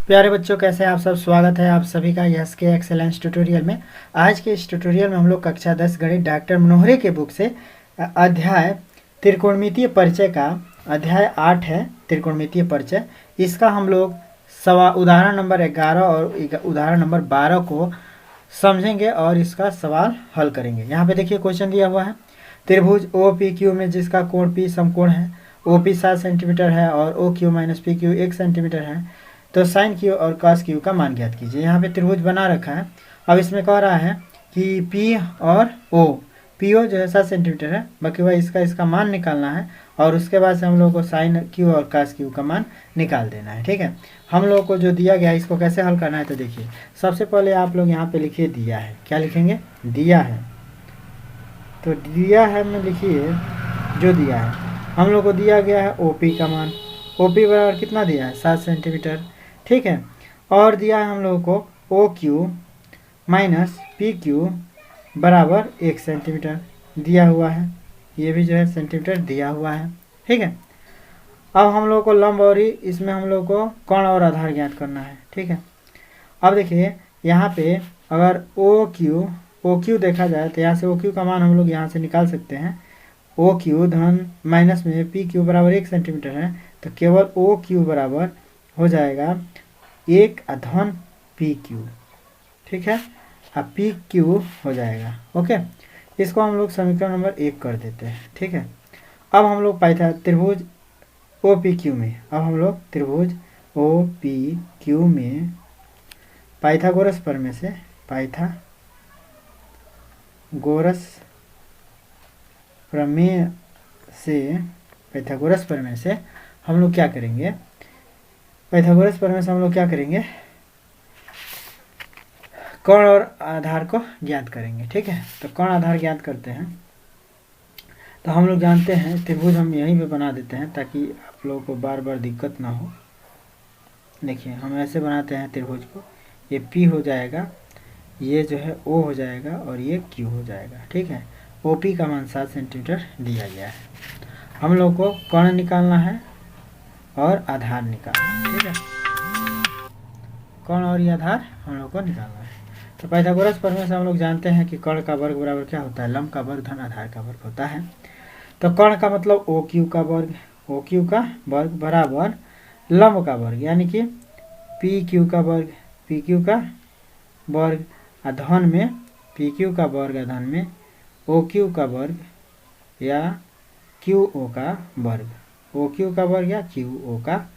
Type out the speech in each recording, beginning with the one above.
प्यारे बच्चों, कैसे हैं आप सब। स्वागत है आप सभी का यस के एक्सेलेंस ट्यूटोरियल में। आज के इस ट्यूटोरियल में हम लोग कक्षा 10 गणित डॉक्टर मनोहरे के बुक से अध्याय त्रिकोणमितीय परिचय का अध्याय 8 है त्रिकोणमितीय परिचय। इसका हम लोग उदाहरण नंबर 11 और उदाहरण नंबर 12 को समझेंगे और इसका सवाल हल करेंगे। यहाँ पे देखिए क्वेश्चन दिया हुआ है, त्रिभुज ओ पी क्यू में जिसका कोण पी समकोण है, ओ पी 7 सेंटीमीटर है और O Q minus P Q 1 centimetre है, तो साइन क्यू और कॉस क्यू का मान ज्ञात कीजिए। यहाँ पे त्रिभुज बना रखा है। अब इसमें कह रहा है कि पी और ओ, पी ओ जो है 7 सेंटीमीटर है, बाकी वह इसका मान निकालना है और उसके बाद से हम लोग को साइन क्यू और कॉस क्यू का मान निकाल देना है। ठीक है, हम लोग को जो दिया गया है इसको कैसे हल करना है, तो देखिए सबसे पहले आप लोग यहाँ पे लिखिए दिया है। क्या लिखेंगे? दिया है। तो दिया है में लिखिए जो दिया है, हम लोग को दिया गया है ओपी का मान। ओपी बराबर कितना दिया है? 7 सेंटीमीटर। ठीक है, और दिया है हम लोगों को O Q minus P Q बराबर 1 सेंटीमीटर दिया हुआ है। ये भी जो है सेंटीमीटर दिया हुआ है। ठीक है, अब हम लोग को लंब और इसमें हम लोग को कोण और आधार ज्ञात करना है। ठीक है, अब देखिए यहाँ पे अगर ओ क्यू देखा जाए तो यहाँ से ओ क्यू का मान हम लोग यहाँ से निकाल सकते हैं। ओ क्यू धन माइनस में पी क्यू बराबर 1 सेंटीमीटर है, तो केवल ओ क्यू बराबर हो जाएगा 1 धन पी क्यू। ठीक है, अब पी क्यू हो जाएगा। ओके, इसको हम लोग समीकरण नंबर 1 कर देते हैं। ठीक है, अब हम लोग त्रिभुज ओ पी क्यू में, अब हम लोग त्रिभुज ओ पी क्यू में पाइथागोरस प्रमेय से पाइथागोरस प्रमेय से हम लोग क्या करेंगे? पाइथागोरस प्रमेय से हम लोग क्या करेंगे? कोण और आधार को ज्ञात करेंगे। ठीक है, तो कोण आधार ज्ञात करते हैं। तो हम लोग जानते हैं त्रिभुज हम यहीं पे बना देते हैं ताकि आप लोगों को बार बार दिक्कत ना हो। देखिए हम ऐसे बनाते हैं त्रिभुज को, ये P हो जाएगा, ये जो है O हो जाएगा और ये Q हो जाएगा। ठीक है, OP का मान 7 सेंटीमीटर दिया गया है। हम लोग को कोण निकालना है और आधार निकालना है। ठीक है, कोण और आधार हम लोग को निकालना है। तो पाइथागोरस प्रमेय से हम लोग जानते हैं कि कोण का वर्ग बराबर क्या होता है? लंब का वर्ग धन आधार का वर्ग होता है। तो कोण का मतलब ओ क्यू का वर्ग, ओ क्यू का वर्ग बराबर लंब का वर्ग यानी कि पी क्यू का वर्ग, पी क्यू का वर्ग अधन में पी क्यू का वर्ग अधन में ओ क्यू का वर्ग या क्यू ओ का वर्ग, ओ क्यू का वर्ग या क्यू ओ का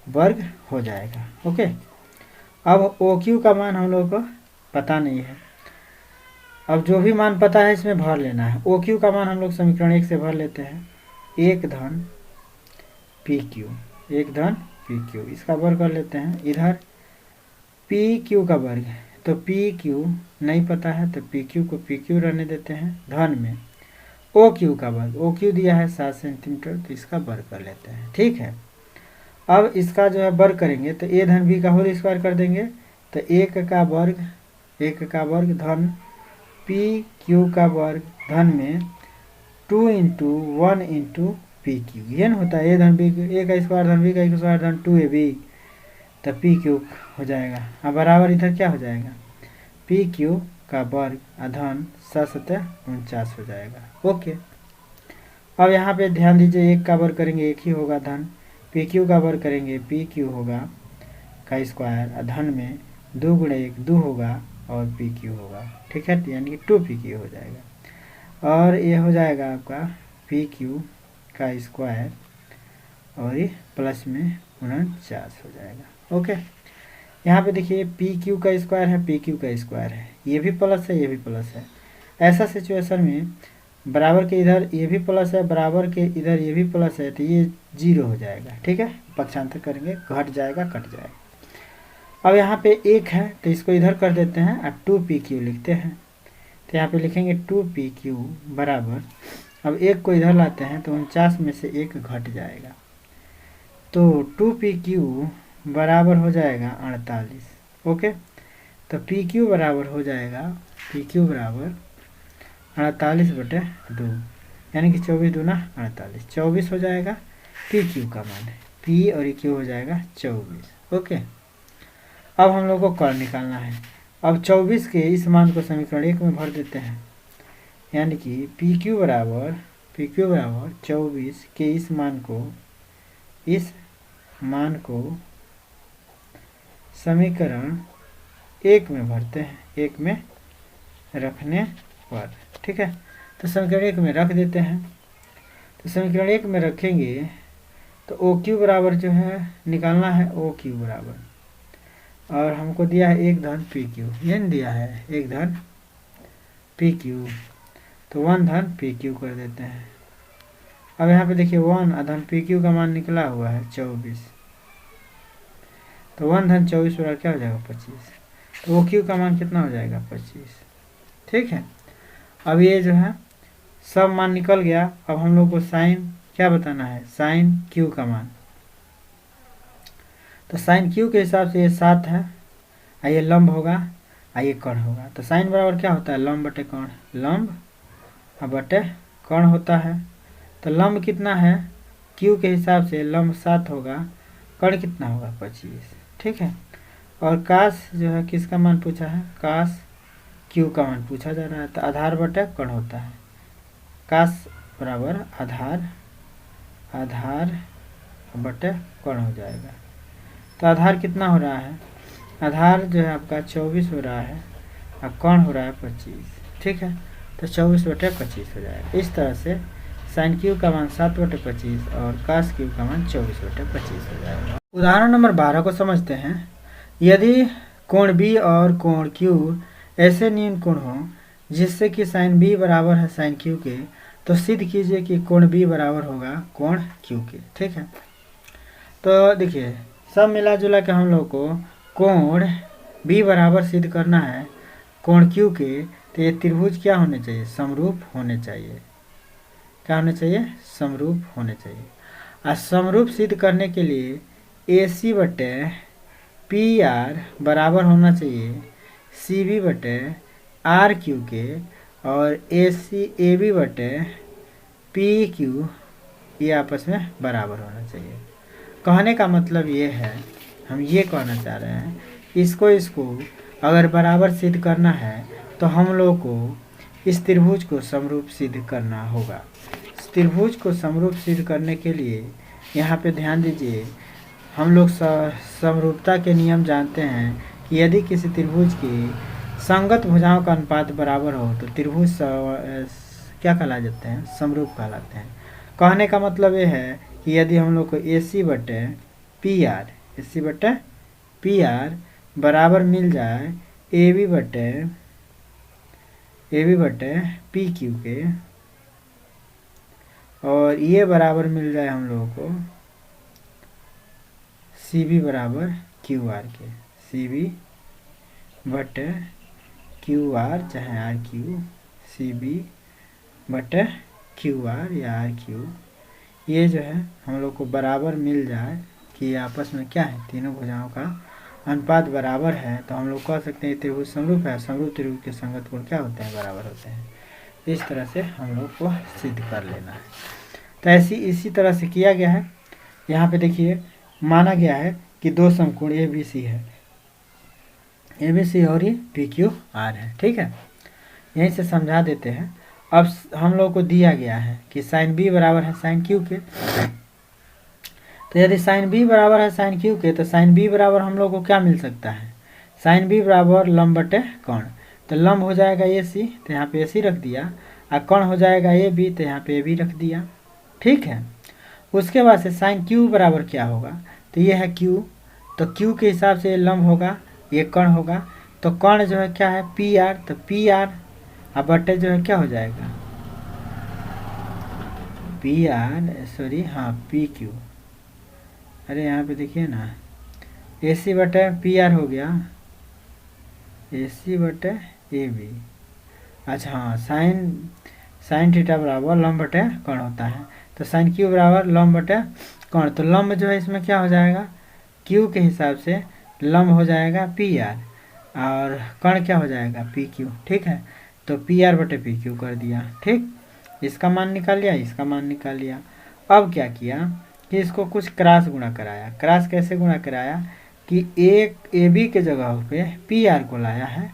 वर्ग हो जाएगा। ओके, अब ओ क्यू का मान हम लोग को पता नहीं है। अब जो भी मान पता है इसमें भर लेना है। ओ क्यू का मान हम लोग समीकरण 1 से भर लेते हैं, 1 धन पी क्यू, 1 धन पी क्यू, इसका वर्ग कर लेते हैं। इधर पी क्यू का वर्ग, तो पी क्यू नहीं पता है तो पी क्यू को पी क्यू रहने देते हैं। धन में ओ क्यू का वर्ग, ओ क्यू दिया है 7 सेंटीमीटर, तो इसका वर्ग कर लेते हैं। ठीक है, अब इसका जो है वर्ग करेंगे तो ए धन बी का होल स्क्वायर कर देंगे, तो 1 का वर्ग धन पी क्यू का वर्ग धन में 2 इंटू 1 इंटू पी क्यू, ये ना होता है ए धन बी, ए का स्क्वायर धन बी का स्क्वायर धन 2ab, तो पी क्यू हो जाएगा। अब बराबर इधर क्या हो जाएगा? पी क्यू का वर्ग अधन 749 हो जाएगा। ओके, अब यहाँ पे ध्यान दीजिए, 1 का वर्ग करेंगे 1 ही होगा धन, पी क्यू का वर्ग करेंगे पी क्यू होगा का स्क्वायर अधन में 2 गुणे 1 2 होगा और पी क्यू होगा। ठीक है, यानी कि 2 पी क्यू हो जाएगा और ये हो जाएगा आपका पी क्यू का स्क्वायर और ये प्लस में 49 हो जाएगा। ओके, यहाँ पे देखिए पी क्यू का स्क्वायर है, पी क्यू का स्क्वायर है, ये भी प्लस है ये भी प्लस है। ऐसा सिचुएशन में बराबर के इधर ये भी प्लस है, बराबर के इधर ये भी प्लस है, तो ये 0 हो जाएगा। ठीक है, पक्षांतर करेंगे, घट जाएगा कट जाएगा। अब यहाँ पे 1 है तो इसको इधर कर देते हैं और 2pq लिखते हैं। तो यहाँ पे लिखेंगे 2pq बराबर, अब 1 को इधर लाते हैं तो 49 में से 1 घट जाएगा, तो 2pq बराबर हो जाएगा 48। ओके, तो pq बराबर हो जाएगा, pq बराबर 48/2 यानी कि 24 दूना 48, 24 हो जाएगा। pq का मान है, p और q हो जाएगा 24। ओके, अब हम लोग को कर्ण निकालना है। अब 24 के इस मान को समीकरण 1 में भर देते हैं, यानी कि पी क्यू बराबर 24 के इस मान को समीकरण 1 में भरते हैं, 1 में रखने पर, ठीक है। तो समीकरण 1 में रख देते हैं। तो समीकरण 1 में रखेंगे तो ओ क्यू बराबर जो है निकालना है, ओ क्यू बराबर, और हमको दिया है 1 धन पी क्यू, ये नहीं दिया है 1 धन पी क्यू, तो 1 धन पी क्यू कर देते हैं। अब यहाँ पे देखिए 1 धन पी क्यू का मान निकला हुआ है 24, तो 1 धन 24 बराबर क्या हो जाएगा 25, तो ओ क्यू का मान कितना हो जाएगा 25, ठीक है। अब ये जो है सब मान निकल गया। अब हम लोग को साइन क्या बताना है, साइन क्यू का मान। तो साइन क्यू के हिसाब से ये 7 है, ये लंब होगा, ये कर्ण होगा। तो साइन बराबर क्या होता है, लंब बटे कर्ण, लंब बटे कर्ण होता है। तो लंब कितना है, क्यू के हिसाब से लंब 7 होगा, कर्ण कितना होगा 25, ठीक है। और काश जो है किसका मान पूछा है, काश क्यू का मान पूछा जा रहा है। तो आधार बटे कर्ण होता है, काश बराबर आधार बटे कर्ण हो जाएगा। तो आधार कितना हो रहा है, आधार जो है आपका 24 हो रहा है और कर्ण हो रहा है 25, ठीक है। तो 24 बटे 25 हो जाएगा। इस तरह से साइन क्यू का मान 7 बटे 25 और कास क्यू का मान 24 बटे 25 हो जाएगा। उदाहरण नंबर 12 को समझते हैं। यदि कोण बी और कोण क्यू ऐसे न्यून कोण हो जिससे कि साइन बी बराबर है साइन क्यू के, तो सिद्ध कीजिए कि कोण बी बराबर होगा कोण क्यू के, ठीक है। तो देखिए सब मिला जुला के हम लोग को कोण बी बराबर सिद्ध करना है कोण क्यू के। तो ये त्रिभुज क्या होने चाहिए, समरूप होने चाहिए। क्या होने चाहिए, समरूप होने चाहिए। और समरूप सिद्ध करने के लिए ए सी बटे पी आर बराबर होना चाहिए सी बी बटे आर क्यू के, और ए बी बटे पी क्यू ये आपस में बराबर होना चाहिए। कहने का मतलब ये है, हम ये कहना चाह रहे हैं, इसको अगर बराबर सिद्ध करना है तो हम लोग को इस त्रिभुज को समरूप सिद्ध करना होगा। इस त्रिभुज को समरूप सिद्ध करने के लिए यहाँ पे ध्यान दीजिए, हम लोग समरूपता के नियम जानते हैं कि यदि किसी त्रिभुज की संगत भुजाओं का अनुपात बराबर हो तो त्रिभुज क्या कहला जाते हैं, समरूप कहलाते हैं। कहने का मतलब ये है कि यदि हम लोग को ए सी बटे पी आर बराबर मिल जाए ए बी बटे पी क्यू के, और ये बराबर मिल जाए हम लोगों को सी बी बराबर क्यू आर के, सी बी बटे क्यू आर चाहे आर क्यू, सी बी बटे क्यू आर या आर क्यू, ये जो है हम लोग को बराबर मिल जाए कि आपस में क्या है, तीनों भुजाओं का अनुपात बराबर है, तो हम लोग कह सकते हैं त्रिभुज समरूप है। समरूप त्रिभुज के संगत कोण क्या होते हैं, बराबर होते हैं। इस तरह से हम लोग को सिद्ध कर लेना है। तो इसी तरह से किया गया है। यहाँ पे देखिए माना गया है कि दो समकोण ए बी सी है, ए बी सी और ये पी क्यू आर है, ठीक है। यहीं से समझा देते हैं। अब हम लोग को दिया गया है कि साइन बी बराबर है साइन क्यू के। तो यदि साइन बी बराबर है साइन क्यू के, तो साइन बी बराबर हम लोग को क्या मिल सकता है, साइन बी बराबर लंब बटे कर्ण। तो लंब हो जाएगा ए सी, तो यहाँ पे ए सी रख दिया, और कर्ण हो जाएगा ए बी, तो यहाँ पे ए बी रख दिया, ठीक है। उसके बाद से साइन क्यू बराबर क्या होगा, तो ये है क्यू, तो क्यू के हिसाब से लंब होगा, ये कर्ण होगा। तो कर्ण जो है क्या है पी आर, तो पी आर अब बटे जो है क्या हो जाएगा पी आर, सॉरी हाँ पी क्यू, अरे यहाँ पे देखिए ना ए सी बटे पी आर हो गया, ए सी बटे ए बी। अच्छा हाँ, साइन थीटा बराबर लंब बटे कर्ण होता है। तो साइन क्यू बराबर लंब बटे कर्ण, तो लंब जो है इसमें क्या हो जाएगा, क्यू के हिसाब से लंब हो जाएगा पी आर, और कर्ण क्या हो जाएगा पी क्यू, ठीक है। तो पी आर बटे पी क्यू कर दिया, ठीक। इसका मान निकाल लिया, इसका मान निकाल लिया। अब क्या किया कि इसको कुछ क्रॉस गुणा कराया। क्रॉस कैसे गुणा कराया, कि एक ए बी के जगह पे पी आर को लाया है,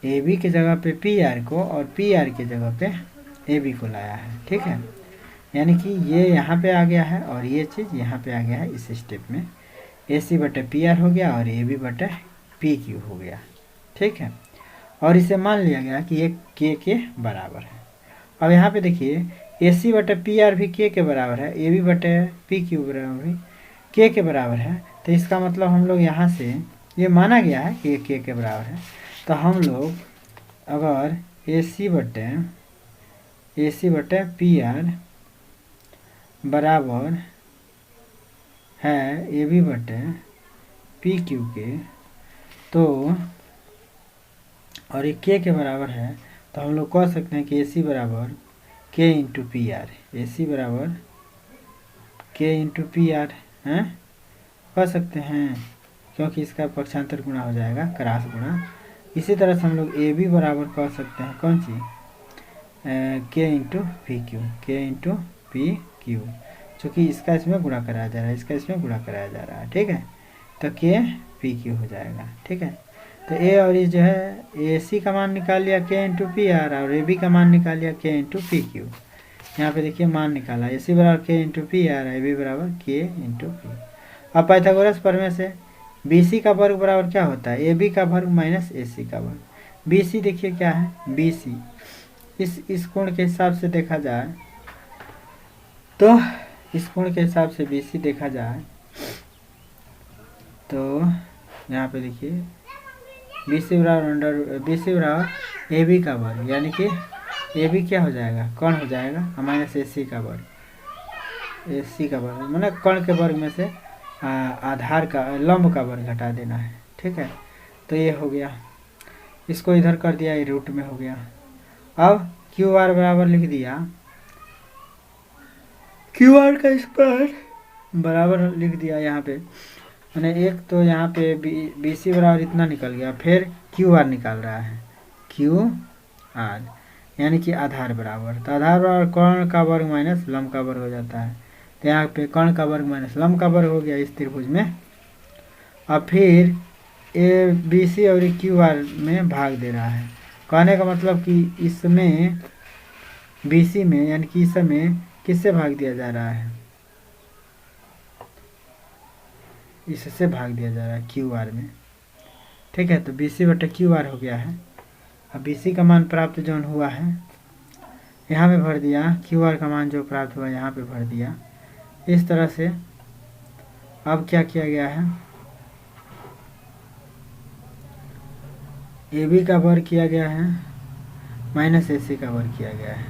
ए बी के जगह पे पी आर को और पी आर के जगह पे ए बी को लाया है। ठीक है, यानी कि ये यहाँ पे आ गया है और ये चीज़ यहाँ पे आ गया है। इस स्टेप में ए सी बटे पी आर हो गया और ए बी बटे पी क्यू हो गया। ठीक है, और इसे मान लिया गया कि ये के बराबर है। अब यहाँ पे देखिए ए सी बटे पी आर भी के बराबर है, ए बी बटे पी क्यू बराबर भी के बराबर है। तो इसका मतलब हम लोग यहाँ से ये माना गया है कि ये के बराबर है। तो हम लोग अगर ए सी बटे पी आर बराबर है ए बी बटे पी क्यू के, तो और ये के बराबर है, तो हम लोग कह सकते हैं कि ए सी बराबर के इंटू पी आर, ए सी बराबर के इंटू पी आर हैं, कह सकते हैं, क्योंकि इसका पक्षांतर गुणा हो जाएगा, क्रॉस गुणा। इसी तरह से हम लोग ए बी बराबर कह सकते हैं कौन सी, के इंटू पी क्यू, के इंटू पी क्यू, चूँकि इसका इसमें गुणा कराया जा रहा है, इसका इसमें गुणा कराया जा रहा है। ठीक है, तो के पी क्यू हो जाएगा। ठीक है, तो ए और ये जो है ए सी का मान निकाल लिया के इंटू पी आर और ए बी का मान निकाल लिया के इंटू पी क्यू। यहाँ पे देखिए मान निकाला, ए सी बराबर K into P R, A B बराबर के इंटू पी। अब पाइथागोरस प्रमेय से बी सी का वर्ग बराबर क्या होता है, ए बी का वर्ग माइनस ए सी का वर्ग। बी सी देखिए क्या है, बी सी इस कोण के हिसाब से देखा जाए तो इस कोण के हिसाब से बी सी देखा जाए तो यहाँ पे देखिए बी सी बराबर ए बी का वर्ग, यानी कि ए बी क्या हो जाएगा, कर्ण हो जाएगा, माइनस ए सी का वर्ग, ए सी का वर्ग मैंने कर्ण के वर्ग में से आधार का लंब का वर्ग घटा देना है। ठीक है, तो ये हो गया, इसको इधर कर दिया, ये रूट में हो गया। अब क्यू आर बराबर लिख दिया, क्यू आर का स्क्वायर बराबर लिख दिया यहाँ पे, मैंने एक तो यहाँ पे बी सी बराबर इतना निकल गया, फिर क्यू आर निकाल रहा है, क्यू आर यानी कि आधार बराबर, तो आधार बराबर कर्ण का वर्ग माइनस लंब का वर्ग हो जाता है। तो यहाँ पे कर्ण का वर्ग माइनस लंब का वर्ग हो गया इस त्रिभुज में। अब फिर ए बी सी और क्यू आर में भाग दे रहा है, कहने का मतलब कि इसमें बी सी में यानी कि इसमें किससे भाग दिया जा रहा है, इससे भाग दिया जा रहा है क्यू आर में। ठीक है, तो बी सी बटे क्यू आर हो गया है। अब बी सी का मान प्राप्त जो हुआ है यहाँ पे भर दिया, क्यू आर का मान जो प्राप्त हुआ यहाँ पे भर दिया। इस तरह से अब क्या किया गया है, ए बी का वर्ग किया गया है माइनस ए सी का वर्ग किया गया है,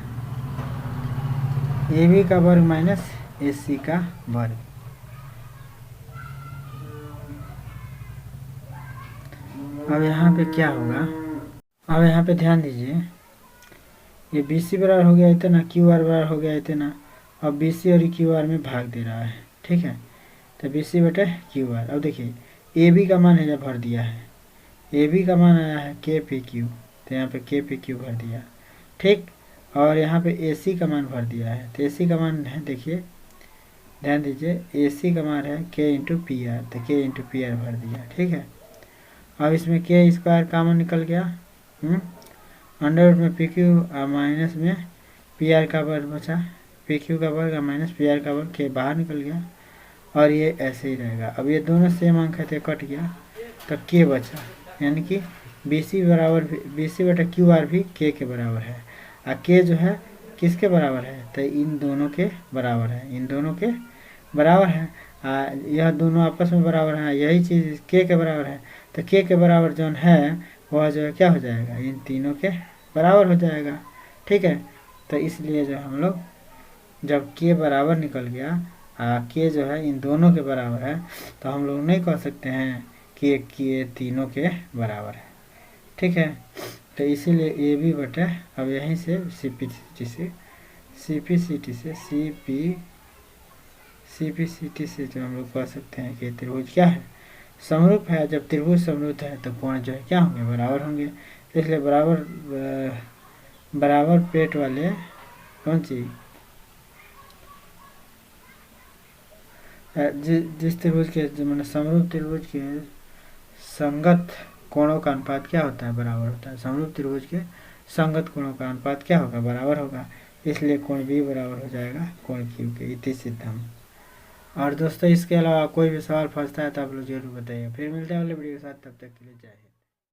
ए बी का वर्ग माइनस ए सी का वर्ग। अब यहाँ पे क्या होगा, अब यहाँ पे ध्यान दीजिए, ये बी सी बराबर हो गया इतना, क्यू आर बराबर हो गया इतना, अब बी सी और क्यू आर में भाग दे रहा है। ठीक है, तो बी सी बटे क्यू आर। अब देखिए ए बी का मान है जब भर दिया है, ए बी का मान आया है के पी क्यू, तो यहाँ पे के पी क्यू भर दिया। ठीक, और यहाँ पे ए सी का मान भर दिया है, तो ए सी का मान है देखिए ध्यान दीजिए, ए सी का मान है के इंटू पी आर, तो के इंटू पी आर भर दिया। ठीक है, अब इसमें के स्क्वायर कॉमन निकल गया, अंडर रूट में पी क्यू और माइनस में पी आर का वर्ग बचा, पी क्यू का वर्ग और माइनस पी आर का वर्ग, के बाहर निकल गया और ये ऐसे ही रहेगा। अब ये दोनों सेम अंक है तो कट गया, तो के बचा, यानी कि बी सी बराबर बी सी बटा क्यू आर भी के बराबर है, और के जो है किसके बराबर है, तो इन दोनों के बराबर है, इन दोनों के बराबर है। यह दोनों आपस में बराबर हैं, यही चीज़ के बराबर है, तो के बराबर जो है वह जो है क्या हो जाएगा, इन तीनों के बराबर हो जाएगा। ठीक है, तो इसलिए जो हम लोग जब के बराबर निकल गया, के जो है इन दोनों के बराबर है, तो हम लोग नहीं कह सकते हैं कि ये तीनों के बराबर है। ठीक है, तो इसीलिए ए बी बटे, अब यहीं से सी पी सी टी से जो हम लोग कह सकते हैं कि त्रिभुज क्या है, समरूप है। जब त्रिभुज समरूप है तो कोण जो है क्या होंगे, बराबर होंगे। इसलिए बराबर पेट वाले कौन सी जिस त्रिभुज के मैंने समरूप त्रिभुज के संगत कोणों का अनुपात क्या होता है, बराबर होता है। समरूप त्रिभुज के संगत कोणों का अनुपात क्या होगा, बराबर होगा। इसलिए कोण बी बराबर हो जाएगा कोण क्यू के, इति सिद्धम। और दोस्तों इसके अलावा कोई भी सवाल फंसता है तो आप लोग जरूर बताइए। फिर मिलते हैं अगले वीडियो के साथ, तब तक के लिए जय हिंद।